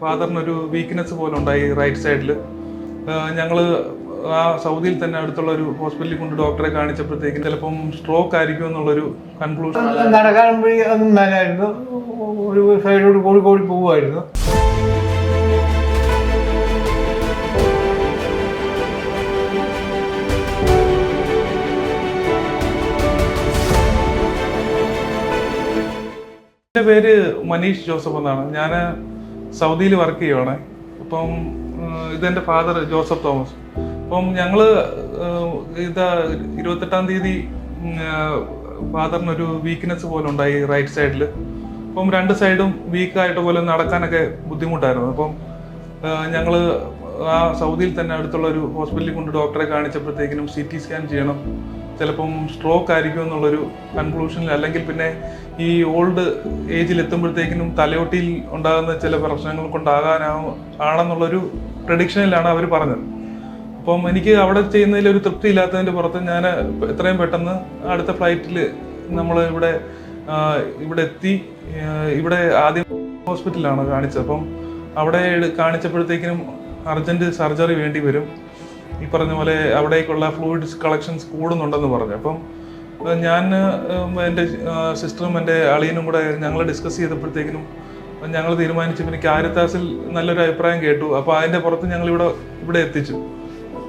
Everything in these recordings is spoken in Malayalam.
ഫാദറിനൊരു വീക്ക്നെസ് പോലെ ഉണ്ടായി റൈറ്റ് സൈഡിൽ. ഞങ്ങൾ ആ സൗദിയിൽ തന്നെ അടുത്തുള്ള ഒരു ഹോസ്പിറ്റലിൽ കൊണ്ട് ഡോക്ടറെ കാണിച്ചപ്പോഴത്തേക്കും ചിലപ്പം സ്ട്രോക്ക് ആയിരിക്കും എന്നുള്ളൊരു കൺക്ലൂഷൻ. നടക്കാൻ ഒന്നും മേലായിരുന്നു, ഒരു സൈഡോട് കൂടി കൂടി പോവുമായിരുന്നു. എൻ്റെ പേര് മനീഷ് ജോസഫ് എന്നാണ്. ഞാൻ സൗദിയിൽ വർക്ക് ചെയ്യുവാണ്. അപ്പം ഇതെൻ്റെ ഫാദർ ജോസഫ് തോമസ്. അപ്പം ഞങ്ങൾ 28-ാം തീയതി ഫാദറിനൊരു വീക്ക്നെസ് പോലെ ഉണ്ടായി റൈറ്റ് സൈഡിൽ. അപ്പം രണ്ട് സൈഡും വീക്കായിട്ട് പോലെ നടക്കാനൊക്കെ ബുദ്ധിമുട്ടായിരുന്നു. അപ്പം ഞങ്ങൾ ആ സൗദിയിൽ തന്നെ അടുത്തുള്ള ഒരു ഹോസ്പിറ്റലിൽ കൊണ്ട് ഡോക്ടറെ കാണിച്ചപ്പോഴത്തേക്കിനും CT സ്കാൻ ചെയ്യണം, ചിലപ്പം സ്ട്രോക്ക് ആയിരിക്കും എന്നുള്ളൊരു കൺക്ലൂഷനിൽ, അല്ലെങ്കിൽ പിന്നെ ഈ ഓൾഡ് ഏജിൽ എത്തുമ്പോഴത്തേക്കിനും തലയോട്ടിയിൽ ഉണ്ടാകുന്ന ചില പ്രശ്നങ്ങൾ കൊണ്ടാകാനാണെന്നുള്ളൊരു പ്രഡിക്ഷനിലാണ് അവർ പറഞ്ഞത്. അപ്പം എനിക്ക് അവിടെ ചെയ്യുന്നതിൽ ഒരു തൃപ്തി ഇല്ലാത്തതിൻ്റെ പുറത്ത് ഞാൻ എത്രയും പെട്ടെന്ന് അടുത്ത ഫ്ലൈറ്റിൽ നമ്മൾ ഇവിടെ എത്തി. ഇവിടെ ആദ്യം ഹോസ്പിറ്റലിലാണ് കാണിച്ചത്. അപ്പം അവിടെ കാണിച്ചപ്പോഴത്തേക്കിനും അർജൻറ്റ് സർജറി വേണ്ടി വരും. ഈ പറഞ്ഞ പോലെ അവിടേക്കുള്ള ഫ്ലൂയിഡ്സ് കളക്ഷൻസ് കൂടുന്നുണ്ടെന്ന് പറഞ്ഞു. അപ്പം ഞാൻ എൻ്റെ സിസ്റ്ററും എൻ്റെ അളിയനും കൂടെ ഞങ്ങൾ ഡിസ്കസ് ചെയ്തപ്പോഴത്തേക്കിനും ഞങ്ങൾ തീരുമാനിച്ചു, പിന്നെ കാരിത്താസിൽ നല്ലൊരു അഭിപ്രായം കേട്ടു. അപ്പോൾ അതിൻ്റെ പുറത്ത് ഞങ്ങൾ ഇവിടെ എത്തിച്ചു.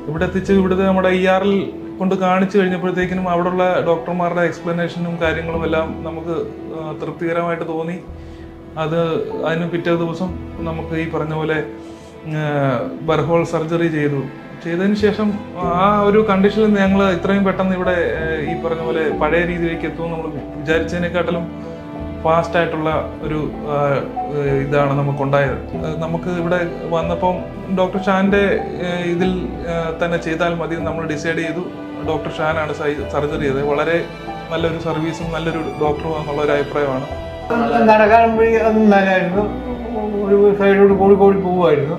ഇവിടുത്തെ നമ്മുടെ ER കൊണ്ട് കാണിച്ചു കഴിഞ്ഞപ്പോഴത്തേക്കിനും അവിടെയുള്ള ഡോക്ടർമാരുടെ എക്സ്പ്ലനേഷനും കാര്യങ്ങളും എല്ലാം നമുക്ക് തൃപ്തികരമായിട്ട് തോന്നി. അതിന് പിറ്റേ ദിവസം നമുക്ക് ഈ പറഞ്ഞ പോലെ ബർഹോൾ സർജറി ചെയ്തതിന് ശേഷം ആ ഒരു കണ്ടീഷനിൽ ഞങ്ങൾ ഇത്രയും പെട്ടെന്ന് ഇവിടെ ഈ പറഞ്ഞ പോലെ പഴയ രീതിയിലേക്ക് എത്തുമെന്ന് നമ്മൾ വിചാരിച്ചതിനെക്കാട്ടിലും ഫാസ്റ്റായിട്ടുള്ള ഒരു ഇതാണ് നമുക്കുണ്ടായത്. നമുക്ക് ഇവിടെ വന്നപ്പം ഡോക്ടർ ഷാൻ്റെ ഇതിൽ തന്നെ ചെയ്താൽ മതി നമ്മൾ ഡിസൈഡ് ചെയ്തു. ഡോക്ടർ ഷാനാണ് സർജറി ചെയ്തത്. വളരെ നല്ലൊരു സർവീസും നല്ലൊരു ഡോക്ടറും എന്നുള്ളൊരു അഭിപ്രായമാണ്. നടക്കാൻ ഒന്നും മേലായിരുന്നു, ഒരു സൈഡോട് കൂടി കൂടി പോവുമായിരുന്നു.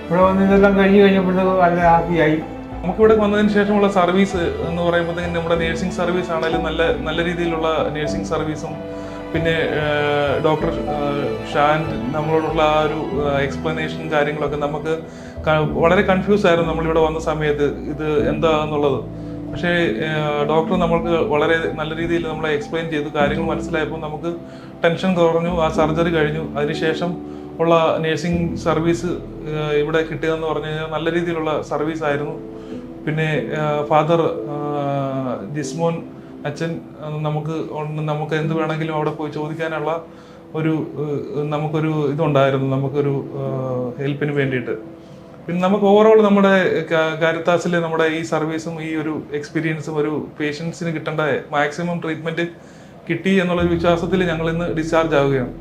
ഇവിടെ വന്ന് ഇതെല്ലാം കഴിഞ്ഞപ്പോഴത്തേക്ക് നല്ല ഹാപ്പിയായി. നമുക്കിവിടെ വന്നതിന് ശേഷമുള്ള സർവീസ് എന്ന് പറയുമ്പോഴത്തേക്കും നമ്മുടെ നേഴ്സിംഗ് സർവീസ് ആണെങ്കിലും നല്ല രീതിയിലുള്ള നേഴ്സിംഗ് സർവീസും, പിന്നെ ഡോക്ടർ ഷാൻ നമ്മളോടുള്ള ആ ഒരു എക്സ്പ്ലനേഷൻ കാര്യങ്ങളൊക്കെ നമുക്ക് വളരെ കൺഫ്യൂസ് ആയിരുന്നു നമ്മളിവിടെ വന്ന സമയത്ത് ഇത് എന്താണെന്നുള്ളത്. പക്ഷേ ഡോക്ടർ നമ്മൾക്ക് വളരെ നല്ല രീതിയിൽ നമ്മളെ എക്സ്പ്ലെയിൻ ചെയ്തു. കാര്യങ്ങൾ മനസ്സിലായപ്പോൾ നമുക്ക് ടെൻഷൻ കുറഞ്ഞു. ആ സർജറി കഴിഞ്ഞു. അതിനുശേഷം ഉള്ള നേഴ്സിംഗ് സർവീസ് ഇവിടെ കിട്ടുകയെന്ന് പറഞ്ഞു കഴിഞ്ഞാൽ നല്ല രീതിയിലുള്ള സർവീസ് ആയിരുന്നു. പിന്നെ ഫാദർ ജിസ്മോൻ അച്ഛൻ നമുക്ക് എന്ത് വേണമെങ്കിലും അവിടെ പോയി ചോദിക്കാനുള്ള നമുക്കൊരു ഇതുണ്ടായിരുന്നു, നമുക്കൊരു ഹെൽപ്പിന് വേണ്ടിയിട്ട്. പിന്നെ നമുക്ക് ഓവറോൾ നമ്മുടെ കാരിത്താസിൽ നമ്മുടെ ഈ സർവീസും ഈ ഒരു എക്സ്പീരിയൻസും ഒരു പേഷ്യൻസിന് കിട്ടേണ്ട മാക്സിമം ട്രീറ്റ്മെൻറ്റ് കിട്ടി എന്നുള്ളൊരു വിശ്വാസത്തിൽ ഞങ്ങൾ ഇന്ന് ഡിസ്ചാർജ് ആവുകയാണ്.